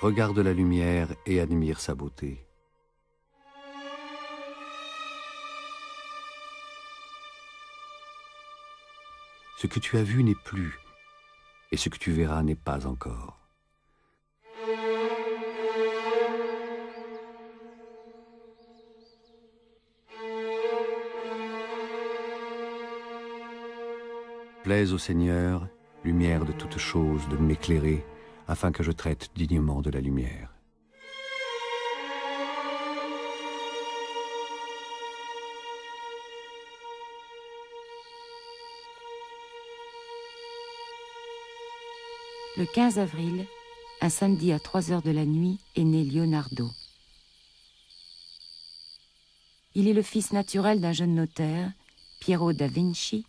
regarde la lumière et admire sa beauté. Ce que tu as vu n'est plus, et ce que tu verras n'est pas encore. Plaise au Seigneur, lumière de toutes choses, de m'éclairer, afin que je traite dignement de la lumière. Le 15 avril, un samedi à 3 heures de la nuit, est né Leonardo. Il est le fils naturel d'un jeune notaire, Piero da Vinci,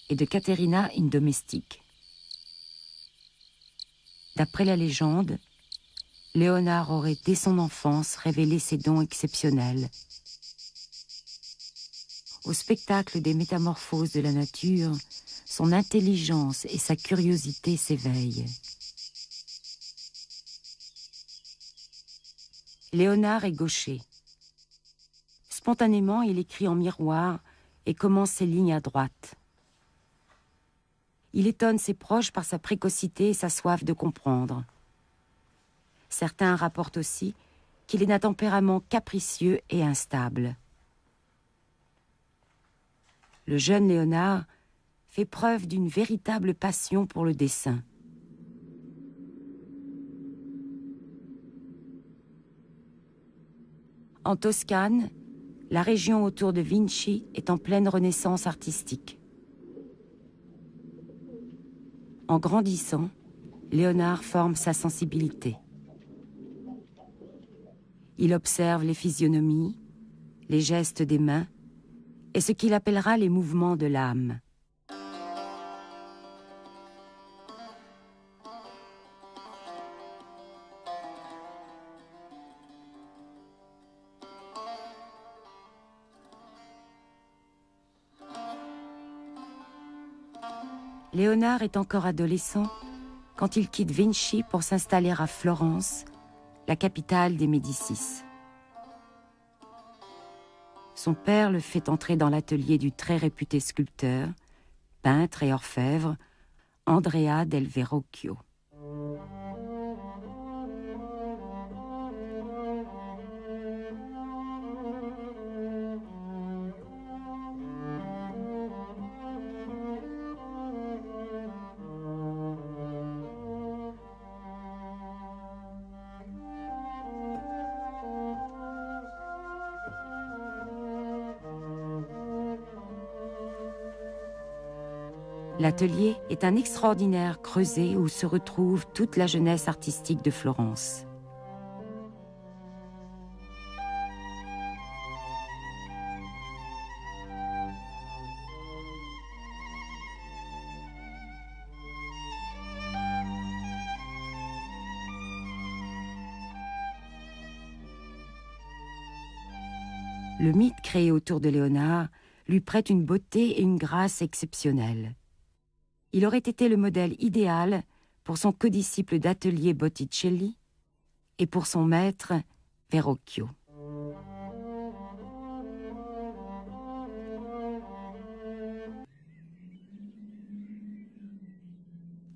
et de Caterina, une domestique. D'après la légende, Léonard aurait dès son enfance révélé ses dons exceptionnels. Au spectacle des métamorphoses de la nature, son intelligence et sa curiosité s'éveillent. Léonard est gaucher. Spontanément, il écrit en miroir et commence ses lignes à droite. Il étonne ses proches par sa précocité et sa soif de comprendre. Certains rapportent aussi qu'il est d'un tempérament capricieux et instable. Le jeune Léonard fait preuve d'une véritable passion pour le dessin. En Toscane, la région autour de Vinci est en pleine renaissance artistique. En grandissant, Léonard forme sa sensibilité. Il observe les physionomies, les gestes des mains et ce qu'il appellera les mouvements de l'âme. Léonard est encore adolescent quand il quitte Vinci pour s'installer à Florence, la capitale des Médicis. Son père le fait entrer dans l'atelier du très réputé sculpteur, peintre et orfèvre, Andrea del Verrocchio. L'atelier est un extraordinaire creuset où se retrouve toute la jeunesse artistique de Florence. Le mythe créé autour de Léonard lui prête une beauté et une grâce exceptionnelles. Il aurait été le modèle idéal pour son codisciple d'atelier Botticelli et pour son maître Verrocchio.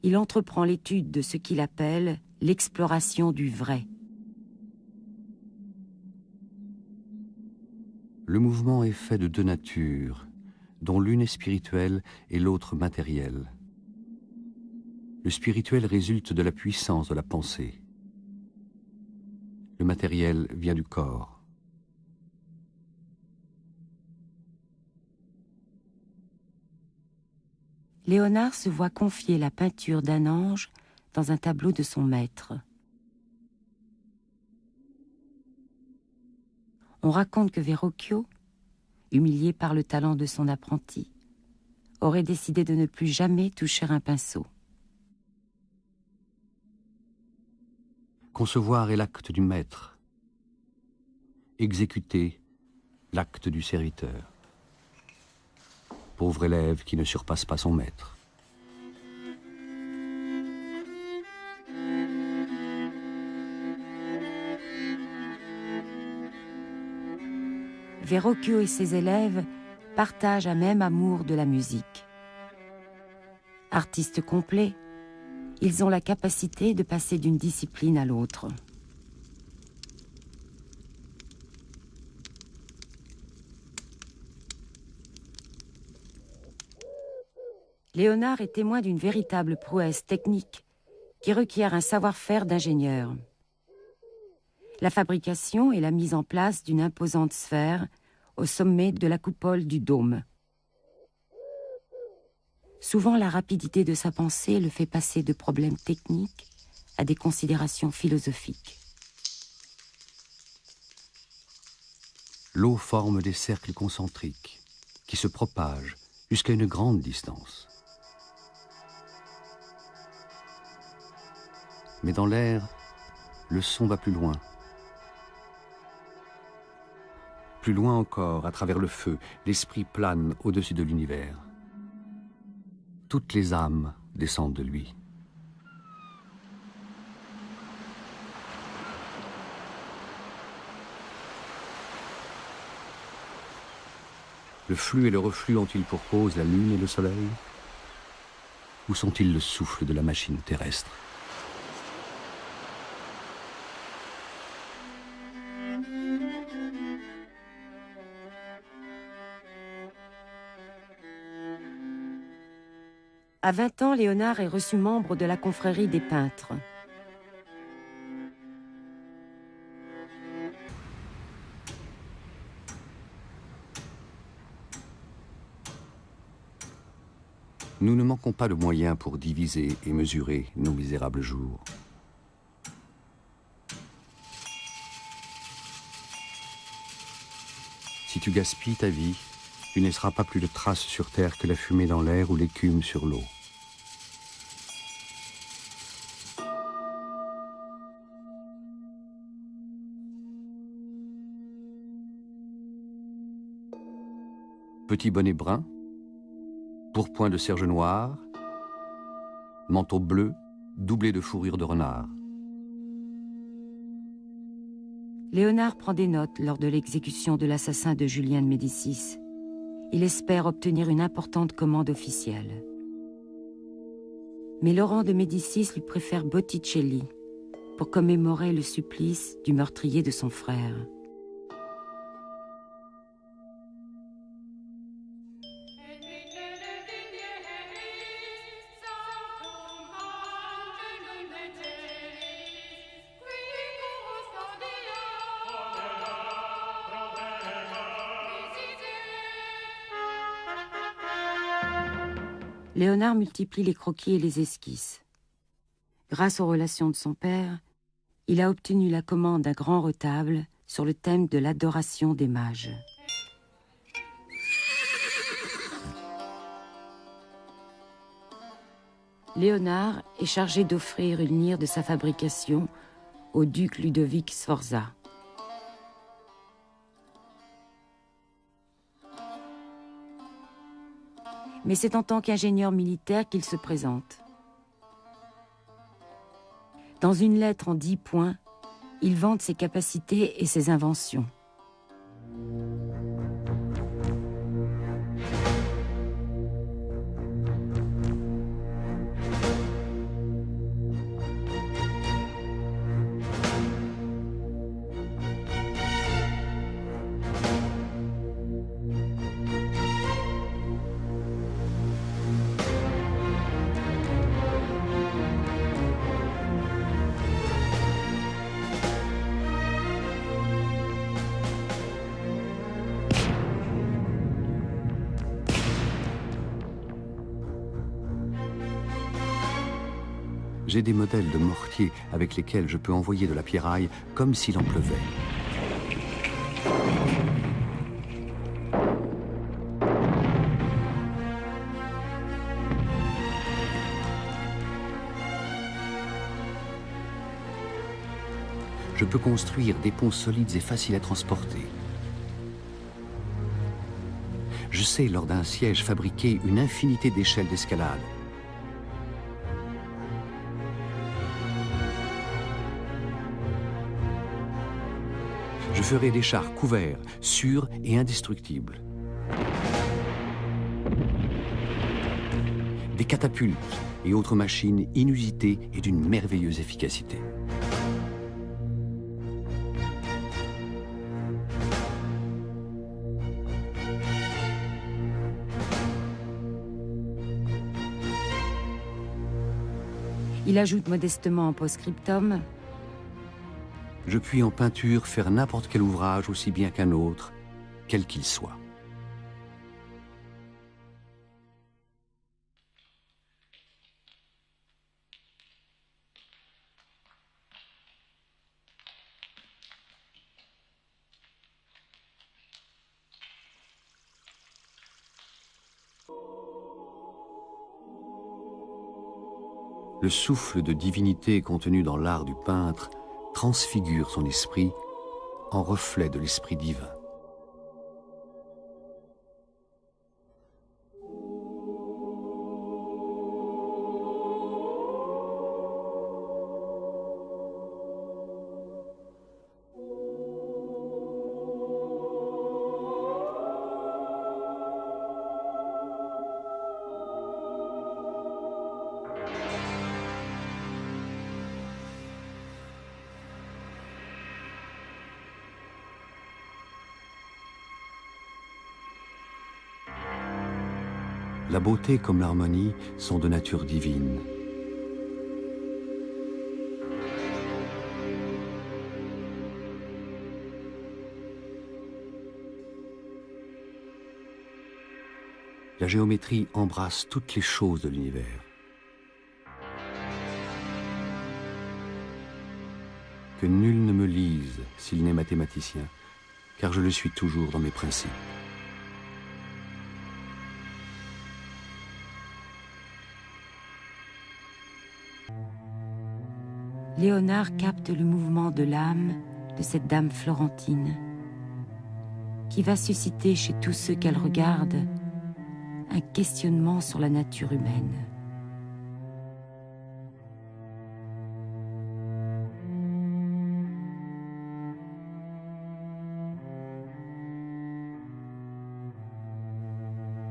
Il entreprend l'étude de ce qu'il appelle l'exploration du vrai. Le mouvement est fait de deux natures, dont l'une est spirituelle et l'autre matérielle. Le spirituel résulte de la puissance de la pensée. Le matériel vient du corps. Léonard se voit confier la peinture d'un ange dans un tableau de son maître. On raconte que Verrocchio, humilié par le talent de son apprenti, aurait décidé de ne plus jamais toucher un pinceau. Concevoir est l'acte du maître. Exécuter, l'acte du serviteur. Pauvre élève qui ne surpasse pas son maître. Verrocchio et ses élèves partagent un même amour de la musique. Artistes complets, ils ont la capacité de passer d'une discipline à l'autre. Léonard est témoin d'une véritable prouesse technique qui requiert un savoir-faire d'ingénieur. La fabrication et la mise en place d'une imposante sphère au sommet de la coupole du dôme. Souvent, la rapidité de sa pensée le fait passer de problèmes techniques à des considérations philosophiques. L'eau forme des cercles concentriques qui se propagent jusqu'à une grande distance. Mais dans l'air, le son va plus loin. Plus loin encore, à travers le feu, l'esprit plane au-dessus de l'univers. Toutes les âmes descendent de lui. Le flux et le reflux ont-ils pour cause la lune et le soleil? Ou sont-ils le souffle de la machine terrestre? À 20 ans, Léonard est reçu membre de la confrérie des peintres. Nous ne manquons pas de moyens pour diviser et mesurer nos misérables jours. Si tu gaspilles ta vie, tu ne laisseras pas plus de traces sur terre que la fumée dans l'air ou l'écume sur l'eau. Petit bonnet brun, pourpoint de serge noire, manteau bleu, doublé de fourrure de renard. Léonard prend des notes lors de l'exécution de l'assassin de Julien de Médicis. Il espère obtenir une importante commande officielle. Mais Laurent de Médicis lui préfère Botticelli pour commémorer le supplice du meurtrier de son frère. Léonard multiplie les croquis et les esquisses. Grâce aux relations de son père, il a obtenu la commande d'un grand retable sur le thème de l'adoration des mages. Léonard est chargé d'offrir une lyre de sa fabrication au duc Ludovic Sforza. Mais c'est en tant qu'ingénieur militaire qu'il se présente. Dans une lettre en 10 points, il vante ses capacités et ses inventions. J'ai des modèles de mortiers avec lesquels je peux envoyer de la pierraille comme s'il en pleuvait. Je peux construire des ponts solides et faciles à transporter. Je sais, lors d'un siège, fabriquer une infinité d'échelles d'escalade. Je Je ferai des chars couverts, sûrs et indestructibles. Des catapultes et autres machines inusitées et d'une merveilleuse efficacité. Il ajoute modestement en post-scriptum: Je puis en peinture faire n'importe quel ouvrage aussi bien qu'un autre, quel qu'il soit. Le souffle de divinité contenu dans l'art du peintre transfigure son esprit en reflet de l'esprit divin. La beauté comme l'harmonie sont de nature divine. La géométrie embrasse toutes les choses de l'univers. Que nul ne me lise s'il n'est mathématicien, car je le suis toujours dans mes principes. Léonard capte le mouvement de l'âme de cette dame florentine, qui va susciter chez tous ceux qu'elle regarde un questionnement sur la nature humaine.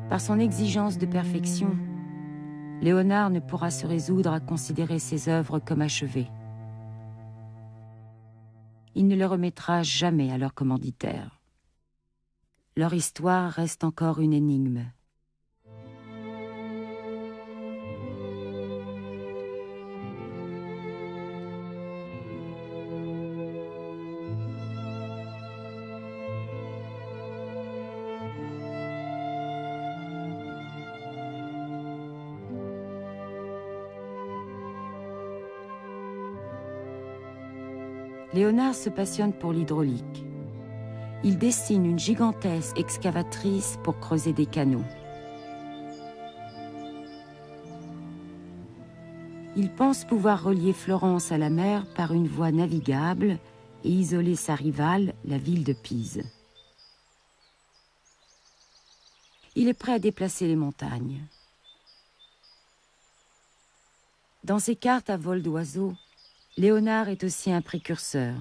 Par son exigence de perfection, Léonard ne pourra se résoudre à considérer ses œuvres comme achevées. Il ne les remettra jamais à leur commanditaire. Leur histoire reste encore une énigme. Léonard se passionne pour l'hydraulique. Il dessine une gigantesque excavatrice pour creuser des canaux. Il pense pouvoir relier Florence à la mer par une voie navigable et isoler sa rivale, la ville de Pise. Il est prêt à déplacer les montagnes. Dans ses cartes à vol d'oiseau, Léonard est aussi un précurseur.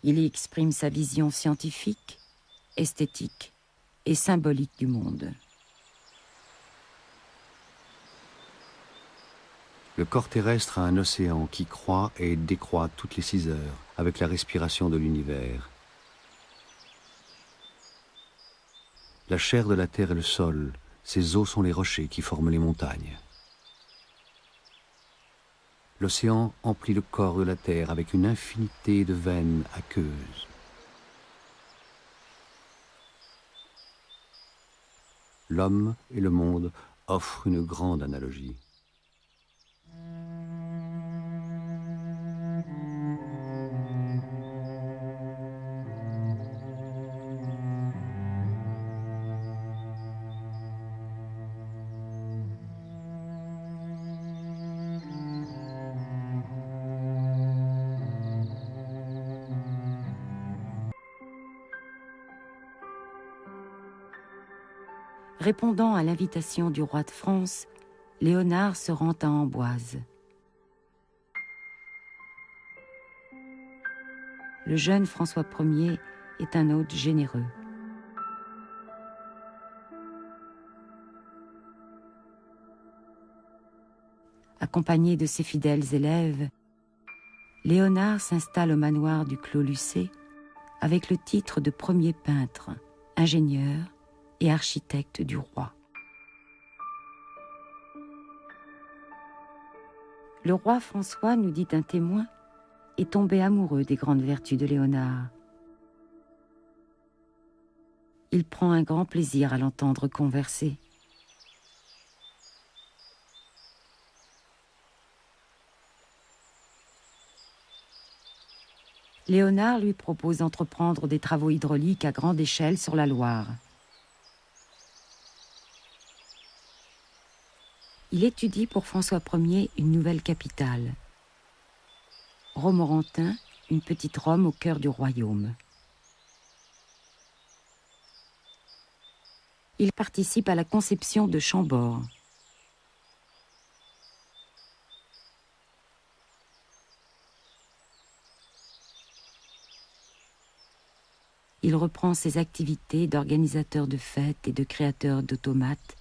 Il y exprime sa vision scientifique, esthétique et symbolique du monde. Le corps terrestre a un océan qui croît et décroît toutes les 6 heures avec la respiration de l'univers. La chair de la terre est le sol, ses eaux sont les rochers qui forment les montagnes. L'océan emplit le corps de la terre avec une infinité de veines aqueuses. L'homme et le monde offrent une grande analogie. Répondant à l'invitation du roi de France, Léonard se rend à Amboise. le jeune François Ier est un hôte généreux. Accompagné de ses fidèles élèves, Léonard s'installe au manoir du Clos Lucé avec le titre de premier peintre, ingénieur et architecte du roi. Le roi François, nous dit un témoin, est tombé amoureux des grandes vertus de Léonard. Il prend un grand plaisir à l'entendre converser. Léonard lui propose d'entreprendre des travaux hydrauliques à grande échelle sur la Loire. Il étudie pour François Ier une nouvelle capitale, Romorantin, une petite Rome au cœur du royaume. Il participe à la conception de Chambord. Il reprend ses activités d'organisateur de fêtes et de créateur d'automates,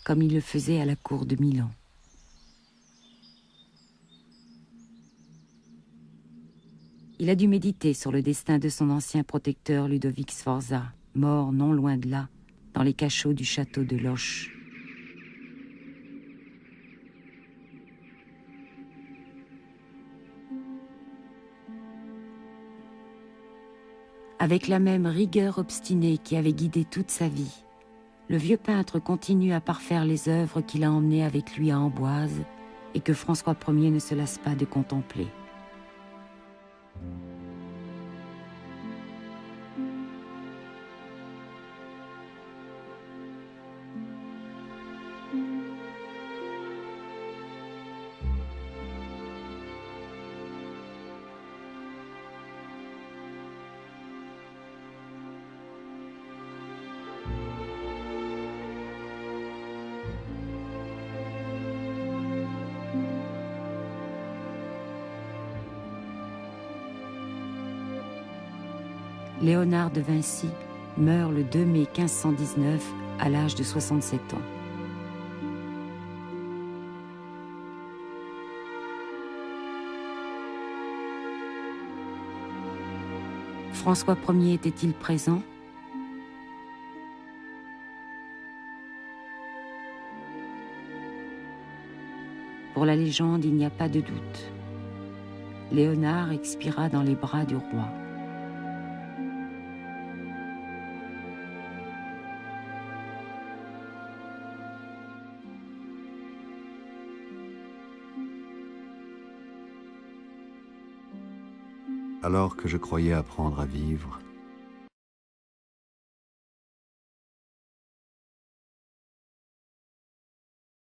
comme il le faisait à la cour de Milan. Il a dû méditer sur le destin de son ancien protecteur Ludovic Sforza, mort non loin de là, dans les cachots du château de Loches. Avec la même rigueur obstinée qui avait guidé toute sa vie, le vieux peintre continue à parfaire les œuvres qu'il a emmenées avec lui à Amboise et que François Ier ne se lasse pas de contempler. Léonard de Vinci meurt le 2 mai 1519 à l'âge de 67 ans. François Ier était-il présent? Pour la légende, il n'y a pas de doute. Léonard expira dans les bras du roi. Alors que je croyais apprendre à vivre,